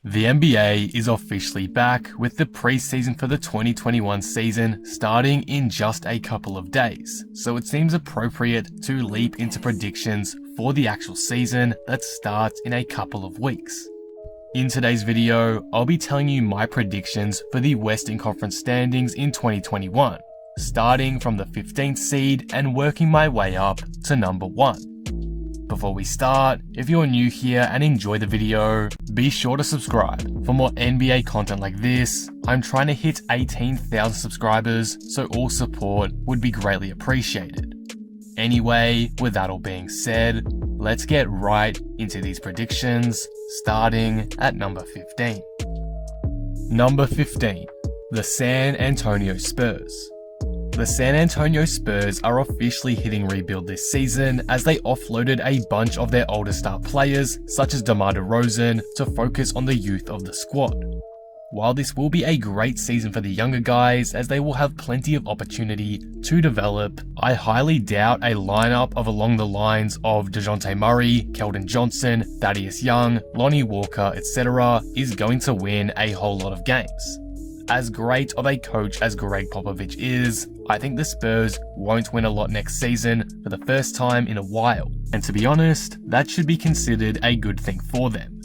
The NBA is officially back with the preseason for the 2021 season starting in just a couple of days, so it seems appropriate to leap into predictions for the actual season that starts in a couple of weeks. In today's video, I'll be telling you my predictions for the Western Conference standings in 2021, starting from the 15th seed and working my way up to number 1. Before we start, if you're new here and enjoy the video, be sure to subscribe for more NBA content like this. I'm trying to hit 18,000 subscribers, so all support would be greatly appreciated. Anyway, with that all being said, let's get right into these predictions, starting at number 15. Number 15, the San Antonio Spurs. The San Antonio Spurs are officially hitting rebuild this season as they offloaded a bunch of their older star players such as DeMar DeRozan to focus on the youth of the squad. While this will be a great season for the younger guys as they will have plenty of opportunity to develop, I highly doubt a lineup of along the lines of DeJounte Murray, Keldon Johnson, Thaddeus Young, Lonnie Walker, etc. is going to win a whole lot of games. As great of a coach as Greg Popovich is, I think the Spurs won't win a lot next season for the first time in a while, and to be honest, that should be considered a good thing for them.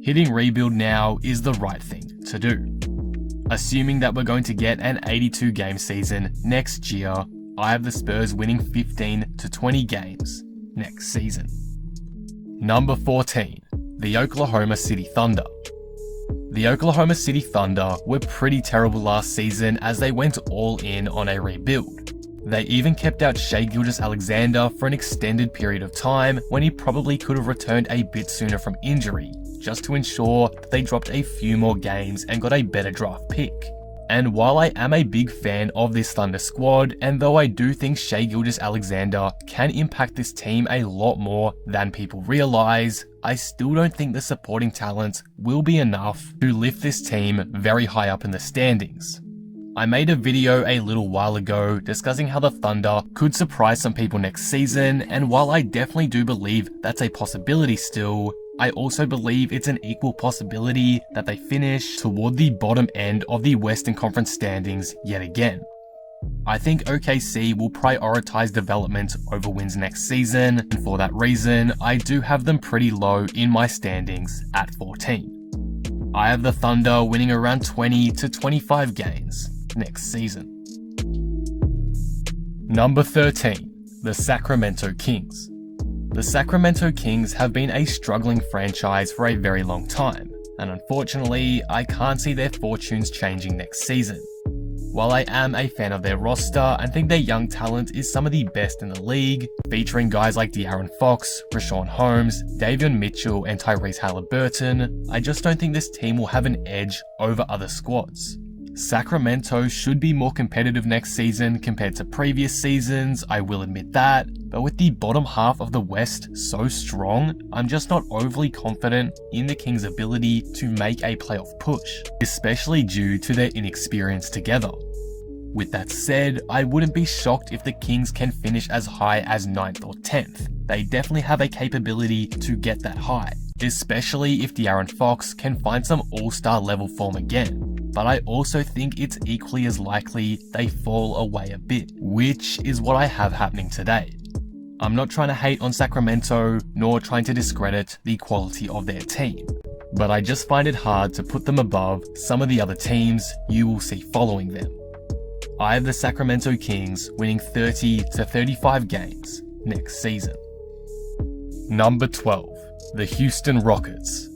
Hitting rebuild now is the right thing to do. Assuming that we're going to get an 82 game season next year, I have the Spurs winning 15 to 20 games next season. Number 14, the Oklahoma City Thunder. The Oklahoma City Thunder were pretty terrible last season as they went all in on a rebuild. They even kept out Shai Gilgeous-Alexander for an extended period of time when he probably could have returned a bit sooner from injury, just to ensure that they dropped a few more games and got a better draft pick. And while I am a big fan of this Thunder squad, and though I do think Shai Gilgeous-Alexander can impact this team a lot more than people realize, I still don't think the supporting talent will be enough to lift this team very high up in the standings. I made a video a little while ago discussing how the Thunder could surprise some people next season, and while I definitely do believe that's a possibility still, I also believe it's an equal possibility that they finish toward the bottom end of the Western Conference standings yet again. I think OKC will prioritize development over wins next season, and for that reason, I do have them pretty low in my standings at 14. I have the Thunder winning around 20 to 25 games next season. Number 13, the Sacramento Kings. The Sacramento Kings have been a struggling franchise for a very long time, and unfortunately, I can't see their fortunes changing next season. While I am a fan of their roster and think their young talent is some of the best in the league, featuring guys like De'Aaron Fox, Richaun Holmes, Davion Mitchell, and Tyrese Halliburton, I just don't think this team will have an edge over other squads. Sacramento should be more competitive next season compared to previous seasons, I will admit that, but with the bottom half of the West so strong, I'm just not overly confident in the Kings' ability to make a playoff push, especially due to their inexperience together. With that said, I wouldn't be shocked if the Kings can finish as high as 9th or 10th. They definitely have a capability to get that high, especially if De'Aaron Fox can find some all-star level form again. But I also think it's equally as likely they fall away a bit, which is what I have happening today. I'm not trying to hate on Sacramento, nor trying to discredit the quality of their team, but I just find it hard to put them above some of the other teams you will see following them. I have the Sacramento Kings winning 30 to 35 games next season. Number 12, the Houston Rockets.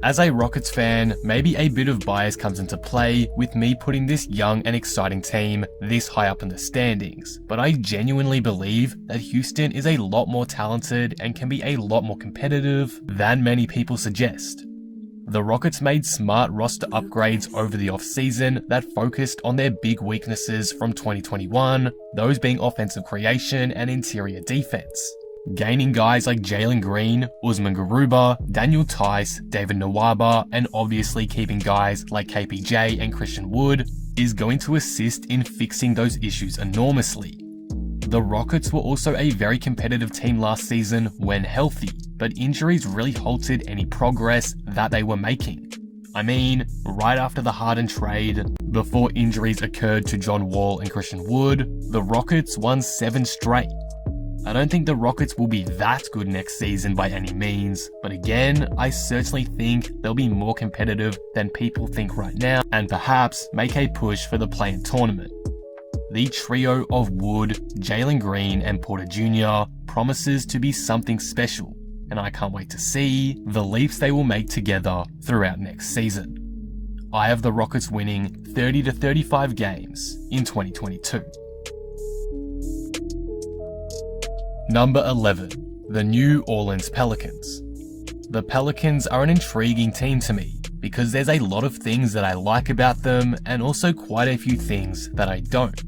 As a Rockets fan, maybe a bit of bias comes into play with me putting this young and exciting team this high up in the standings, but I genuinely believe that Houston is a lot more talented and can be a lot more competitive than many people suggest. The Rockets made smart roster upgrades over the offseason that focused on their big weaknesses from 2021, those being offensive creation and interior defense. Gaining guys like Jalen Green, Usman Garuba, Daniel Tice, David Nwaba, and obviously keeping guys like KPJ and Christian Wood is going to assist in fixing those issues enormously. The Rockets were also a very competitive team last season when healthy, but injuries really halted any progress that they were making. I mean, right after the Harden trade, before injuries occurred to John Wall and Christian Wood, the Rockets won 7 straight. I don't think the Rockets will be that good next season by any means, but again, I certainly think they'll be more competitive than people think right now, and perhaps make a push for the play-in tournament. The trio of Wood, Jalen Green, and Porter Jr. promises to be something special, and I can't wait to see the leaps they will make together throughout next season. I have the Rockets winning 30 to 35 games in 2022. Number 11, the New Orleans Pelicans. The Pelicans are an intriguing team to me because there's a lot of things that I like about them and also quite a few things that I don't.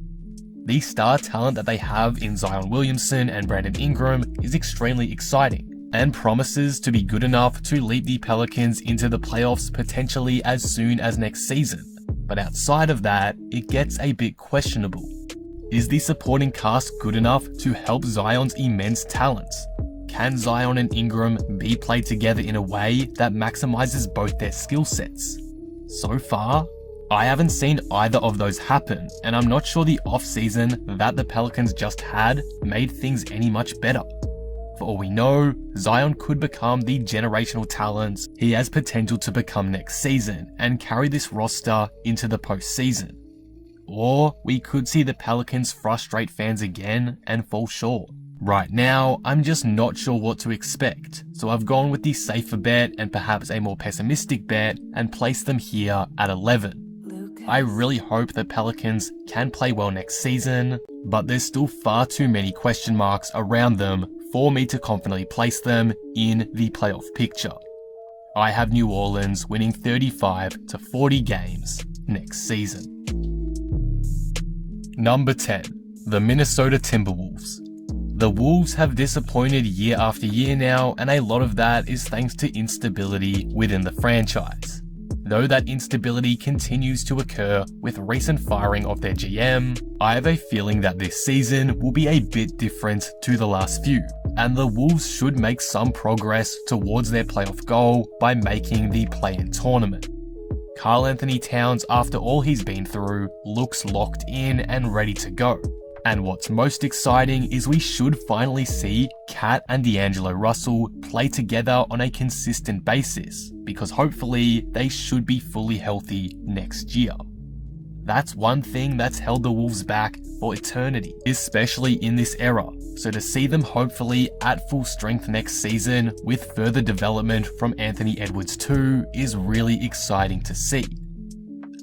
The star talent that they have in Zion Williamson and Brandon Ingram is extremely exciting and promises to be good enough to lead the Pelicans into the playoffs potentially as soon as next season. But outside of that, it gets a bit questionable. Is the supporting cast good enough to help Zion's immense talents? Can Zion and Ingram be played together in a way that maximizes both their skill sets? So far, I haven't seen either of those happen, and I'm not sure the offseason that the Pelicans just had made things any much better. For all we know, Zion could become the generational talent he has potential to become next season and carry this roster into the postseason. Or we could see the Pelicans frustrate fans again and fall short. Right now, I'm just not sure what to expect, so I've gone with the safer bet and perhaps a more pessimistic bet and placed them here at 11. I really hope the Pelicans can play well next season, but there's still far too many question marks around them for me to confidently place them in the playoff picture. I have New Orleans winning 35 to 40 games next season. Number 10, the Minnesota Timberwolves. The Wolves have disappointed year after year now, and a lot of that is thanks to instability within the franchise. Though that instability continues to occur with recent firing of their GM, I have a feeling that this season will be a bit different to the last few, and the Wolves should make some progress towards their playoff goal by making the play-in tournament. Karl Anthony Towns, after all he's been through, looks locked in and ready to go. And what's most exciting is we should finally see Cat and D'Angelo Russell play together on a consistent basis, because hopefully they should be fully healthy next year. That's one thing that's held the Wolves back for eternity, especially in this era. So to see them hopefully at full strength next season with further development from Anthony Edwards too is really exciting to see.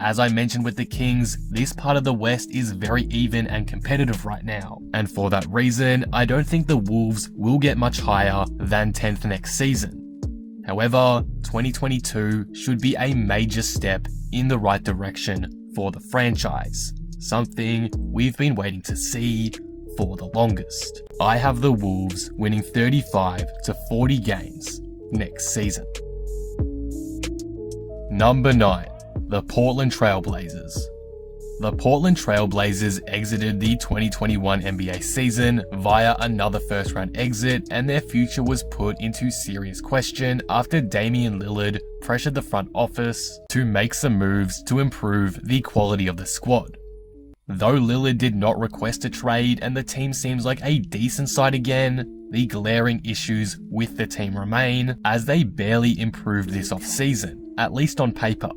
As I mentioned with the Kings, this part of the West is very even and competitive right now, and for that reason, I don't think the Wolves will get much higher than 10th next season. However, 2022 should be a major step in the right direction for the franchise, something we've been waiting to see for the longest. I have the Wolves winning 35 to 40 games next season. Number 9. The Portland Trailblazers. The Portland Trailblazers exited the 2021 NBA season via another first-round exit, and their future was put into serious question after Damian Lillard pressured the front office to make some moves to improve the quality of the squad. Though Lillard did not request a trade and the team seems like a decent side again, the glaring issues with the team remain as they barely improved this offseason, at least on paper.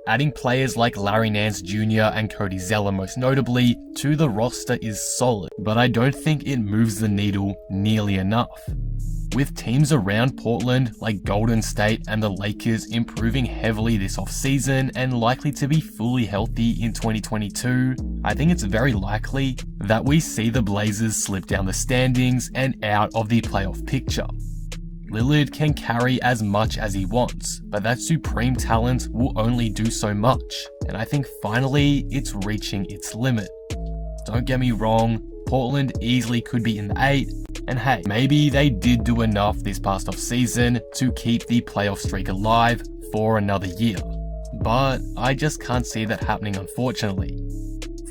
Adding players like Larry Nance Jr. and Cody Zeller most notably to the roster is solid, but I don't think it moves the needle nearly enough. With teams around Portland like Golden State and the Lakers improving heavily this offseason and likely to be fully healthy in 2022, I think it's very likely that we see the Blazers slip down the standings and out of the playoff picture. Lillard can carry as much as he wants, but that supreme talent will only do so much, and I think finally it's reaching its limit. Don't get me wrong, Portland easily could be in the 8, and hey, maybe they did do enough this past offseason to keep the playoff streak alive for another year, but I just can't see that happening unfortunately.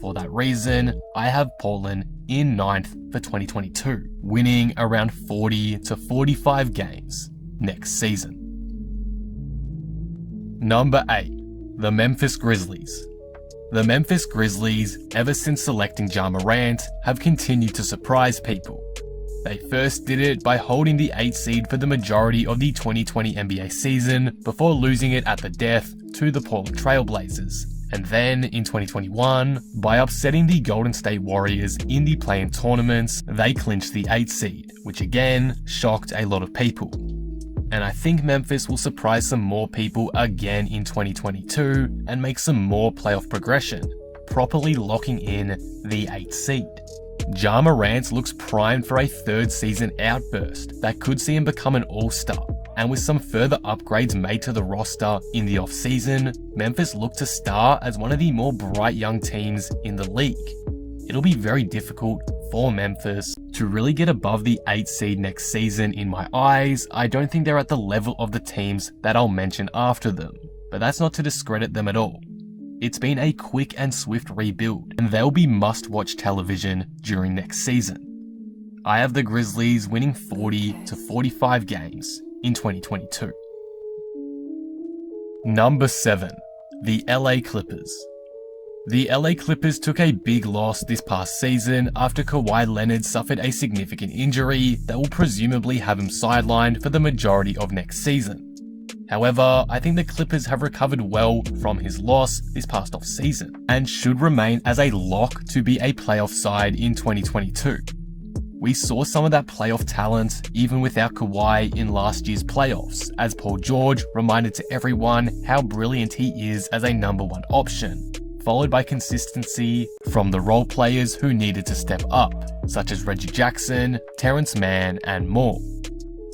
For that reason, I have Portland in 9th for 2022, winning around 40 to 45 games next season. Number 8. The Memphis Grizzlies. The Memphis Grizzlies, ever since selecting Ja Morant, have continued to surprise people. They first did it by holding the 8th seed for the majority of the 2020 NBA season before losing it at the death to the Portland Trailblazers. And then, in 2021, by upsetting the Golden State Warriors in the play-in tournaments, they clinched the 8th seed, which again shocked a lot of people. And I think Memphis will surprise some more people again in 2022 and make some more playoff progression, properly locking in the 8th seed. Ja Morant looks primed for a 3rd season outburst that could see him become an all-star. And with some further upgrades made to the roster in the off-season, Memphis look to star as one of the more bright young teams in the league. It'll be very difficult for Memphis to really get above the 8th seed next season in my eyes. I don't think they're at the level of the teams that I'll mention after them, but that's not to discredit them at all. It's been a quick and swift rebuild, and they'll be must-watch television during next season. I have the Grizzlies winning 40 to 45 games in 2022. Number 7. The LA Clippers. The LA Clippers took a big loss this past season after Kawhi Leonard suffered a significant injury that will presumably have him sidelined for the majority of next season. However, I think the Clippers have recovered well from his loss this past off-season and should remain as a lock to be a playoff side in 2022. We saw some of that playoff talent even without Kawhi in last year's playoffs, as Paul George reminded to everyone how brilliant he is as a number 1 option, followed by consistency from the role players who needed to step up, such as Reggie Jackson, Terrence Mann, and more.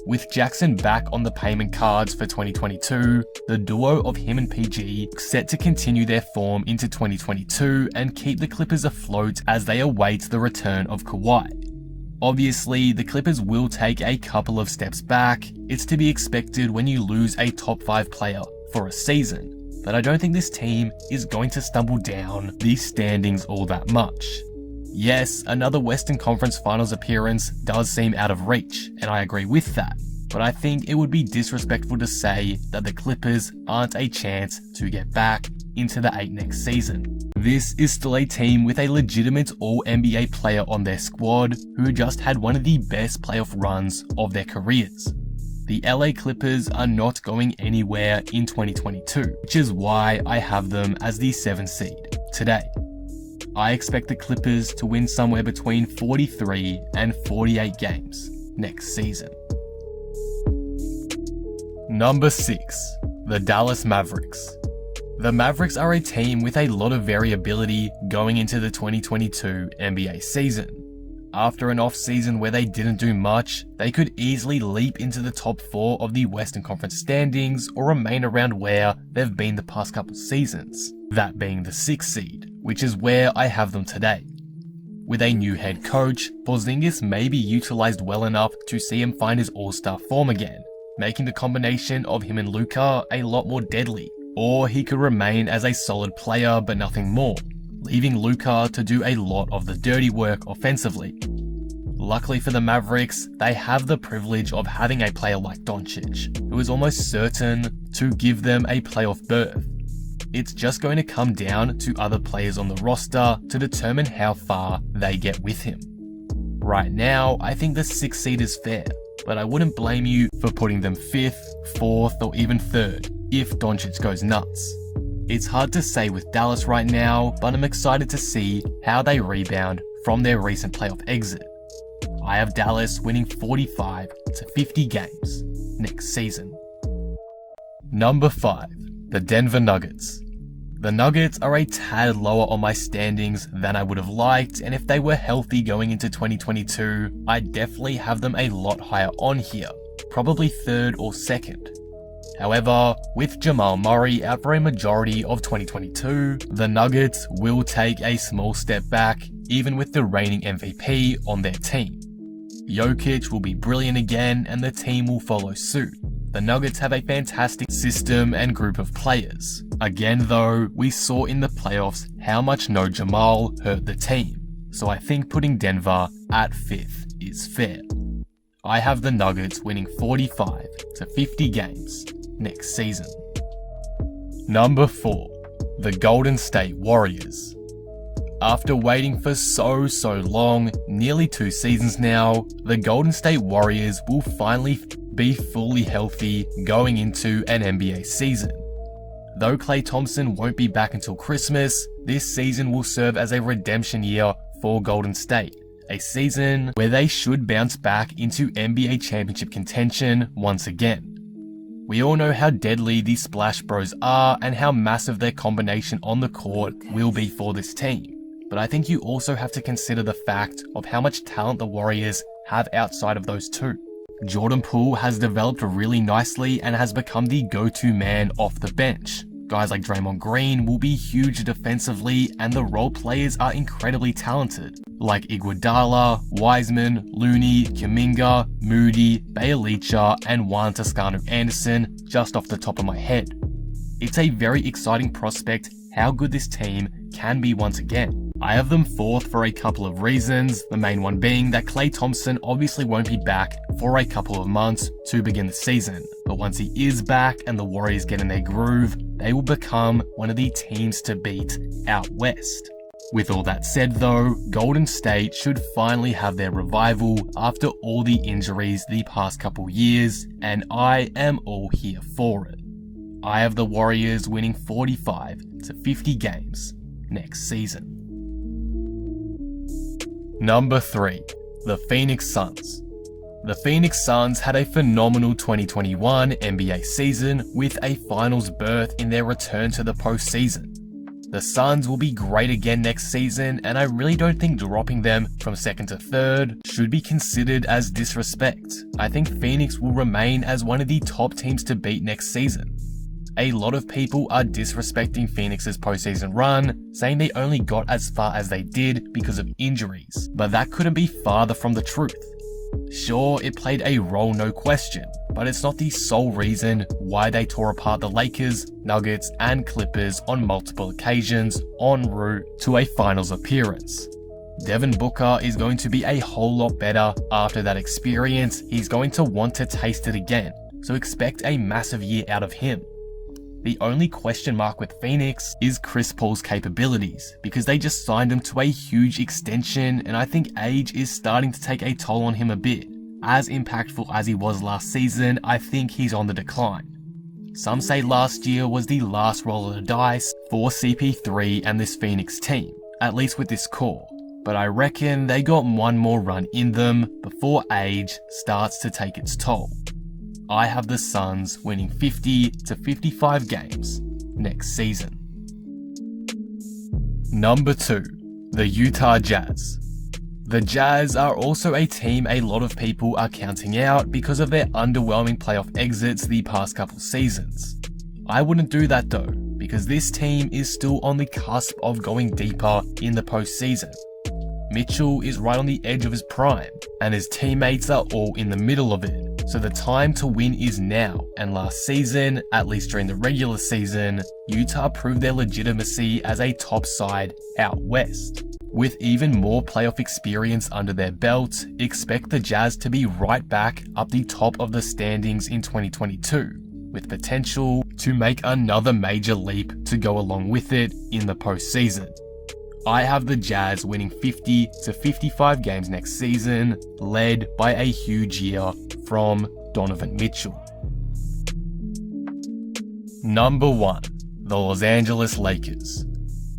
With Jackson back on the payment cards for 2022, the duo of him and PG set to continue their form into 2022 and keep the Clippers afloat as they await the return of Kawhi. Obviously, the Clippers will take a couple of steps back. It's to be expected when you lose a top 5 player for a season, but I don't think this team is going to stumble down these standings all that much. Yes, another Western Conference Finals appearance does seem out of reach, and I agree with that, but I think it would be disrespectful to say that the Clippers aren't a chance to get back into the 8 next season. This is still a team with a legitimate All-NBA player on their squad who just had one of the best playoff runs of their careers. The LA Clippers are not going anywhere in 2022, which is why I have them as the 7th seed today. I expect the Clippers to win somewhere between 43 and 48 games next season. Number 6. The Dallas Mavericks. The Mavericks are a team with a lot of variability going into the 2022 NBA season. After an off-season where they didn't do much, they could easily leap into the top 4 of the Western Conference standings or remain around where they've been the past couple seasons, that being the 6th seed, which is where I have them today. With a new head coach, Porzingis may be utilized well enough to see him find his all-star form again, making the combination of him and Luka a lot more deadly. Or he could remain as a solid player but nothing more, leaving Luka to do a lot of the dirty work offensively. Luckily for the Mavericks, they have the privilege of having a player like Doncic, who is almost certain to give them a playoff berth. It's just going to come down to other players on the roster to determine how far they get with him. Right now, I think the 6th seed is fair, but I wouldn't blame you for putting them 5th, 4th, or even 3rd if Doncic goes nuts. It's hard to say with Dallas right now, but I'm excited to see how they rebound from their recent playoff exit. I have Dallas winning 45 to 50 games next season. Number 5. The Denver Nuggets. The Nuggets are a tad lower on my standings than I would have liked, and if they were healthy going into 2022, I'd definitely have them a lot higher on here, probably 3rd or 2nd. However, with Jamal Murray out for a majority of 2022, the Nuggets will take a small step back, even with the reigning MVP on their team. Jokic will be brilliant again, and the team will follow suit. The Nuggets have a fantastic system and group of players. Again though, we saw in the playoffs how much no Jamal hurt the team, so I think putting Denver at 5th is fair. I have the Nuggets winning 45 to 50 games next season. Number 4. The Golden State Warriors. After waiting for so long, nearly 2 seasons now, the Golden State Warriors will finally be fully healthy going into an NBA season. Though Klay Thompson won't be back until Christmas, this season will serve as a redemption year for Golden State, a season where they should bounce back into NBA championship contention once again. We all know how deadly the Splash Bros are and how massive their combination on the court will be for this team. But I think you also have to consider the fact of how much talent the Warriors have outside of those two. Jordan Poole has developed really nicely and has become the go-to man off the bench. Guys like Draymond Green will be huge defensively, and the role players are incredibly talented, like Iguodala, Wiseman, Looney, Kuminga, Moody, Bjelica, and Juan Toscano-Anderson, just off the top of my head. It's a very exciting prospect how good this team can be once again. I have them 4th for a couple of reasons, the main one being that Klay Thompson obviously won't be back for a couple of months to begin the season, but once he is back and the Warriors get in their groove, they will become one of the teams to beat out west. With all that said though, Golden State should finally have their revival after all the injuries the past couple years, and I am all here for it. I have the Warriors winning 45 to 50 games next season. Number 3. The Phoenix Suns. The Phoenix Suns had a phenomenal 2021 NBA season with a finals berth in their return to the postseason. The Suns will be great again next season, and I really don't think dropping them from 2nd to 3rd should be considered as disrespect. I think Phoenix will remain as one of the top teams to beat next season. A lot of people are disrespecting Phoenix's postseason run, saying they only got as far as they did because of injuries, but that couldn't be farther from the truth. Sure, it played a role, no question, but it's not the sole reason why they tore apart the Lakers, Nuggets, and Clippers on multiple occasions en route to a finals appearance. Devin Booker is going to be a whole lot better after that experience. He's going to want to taste it again, so expect a massive year out of him. The only question mark with Phoenix is Chris Paul's capabilities, because they just signed him to a huge extension, and I think age is starting to take a toll on him a bit. As impactful as he was last season, I think he's on the decline. Some say last year was the last roll of the dice for CP3 and this Phoenix team, at least with this core, but I reckon they got one more run in them before age starts to take its toll. I have the Suns winning 50 to 55 games next season. Number 2. The Utah Jazz. The Jazz are also a team a lot of people are counting out because of their underwhelming playoff exits the past couple seasons. I wouldn't do that though, because this team is still on the cusp of going deeper in the postseason. Mitchell is right on the edge of his prime, and his teammates are all in the middle of it. So the time to win is now, and last season, at least during the regular season, Utah proved their legitimacy as a top side out west. With even more playoff experience under their belt, expect the Jazz to be right back up the top of the standings in 2022, with potential to make another major leap to go along with it in the postseason. I have the Jazz winning 50 to 55 games next season, led by a huge year from Donovan Mitchell. Number 1. The Los Angeles Lakers.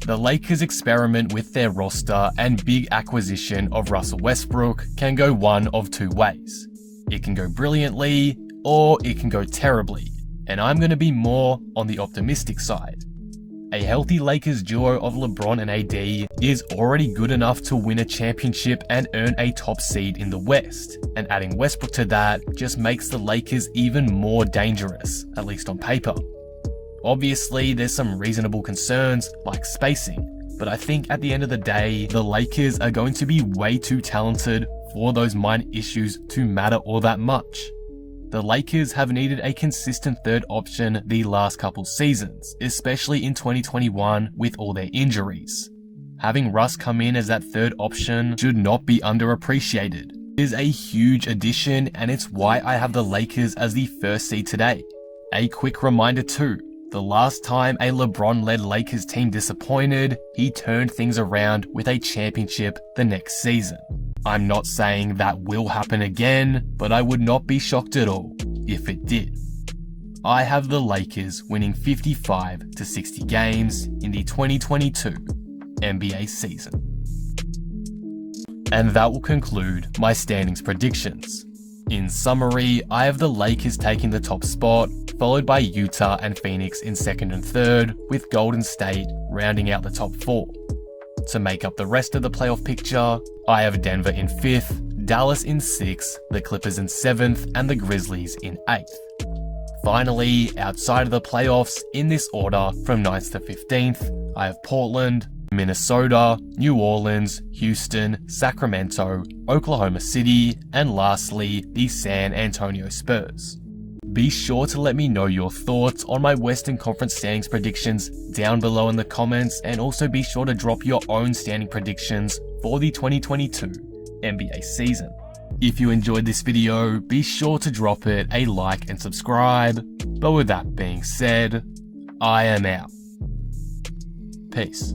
The Lakers' experiment with their roster and big acquisition of Russell Westbrook can go one of two ways. It can go brilliantly, or it can go terribly, and I'm going to be more on the optimistic side. A healthy Lakers duo of LeBron and AD is already good enough to win a championship and earn a top seed in the West, and adding Westbrook to that just makes the Lakers even more dangerous, at least on paper. Obviously, there's some reasonable concerns like spacing, but I think at the end of the day, the Lakers are going to be way too talented for those minor issues to matter all that much. The Lakers have needed a consistent third option the last couple seasons, especially in 2021 with all their injuries. Having Russ come in as that third option should not be underappreciated. It is a huge addition, and it's why I have the Lakers as the first seed today. A quick reminder too, The last time a LeBron-led Lakers team disappointed, he turned things around with a championship the next season. I'm not saying that will happen again, but I would not be shocked at all if it did. I have the Lakers winning 55 to 60 games in the 2022 NBA season. And that will conclude my standings predictions. In summary, I have the Lakers taking the top spot, followed by Utah and Phoenix in second and third, with Golden State rounding out the top 4. To make up the rest of the playoff picture, I have Denver in 5th, Dallas in 6th, the Clippers in 7th, and the Grizzlies in 8th. Finally, outside of the playoffs, in this order from 9th to 15th, I have Portland, Minnesota, New Orleans, Houston, Sacramento, Oklahoma City, and lastly, the San Antonio Spurs. Be sure to let me know your thoughts on my Western Conference standings predictions down below in the comments, and also be sure to drop your own standing predictions for the 2022 NBA season. If you enjoyed this video, be sure to drop it a like and subscribe. But with that being said, I am out. Peace.